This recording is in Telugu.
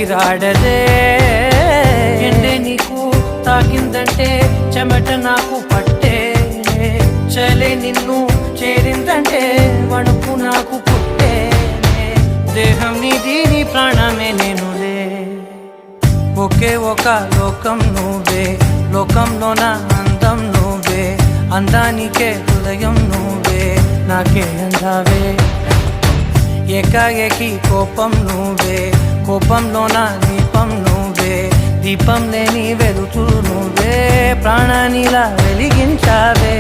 ఊపిరాడదే. ఎండే నీకు తాకిందంటే చెమట నాకు పట్టే, చలే నిన్ను చేరిందంటే వణుకు నాకు పుట్టే. దేహం నీది, నీ ప్రాణమే నేనులే. ఒకే ఒక లోకం నువ్వే, లోకంలో నా అందం నువ్వే, అందానికే హృదయం నువ్వే, నాకే అందావే. ఏకాఏకి కోపం నువ్వే, కోపంలో నా దీపం నువ్వే, దీపం లేని వెలుతురు నువ్వే, ప్రాణానిలా వెలిగించావే.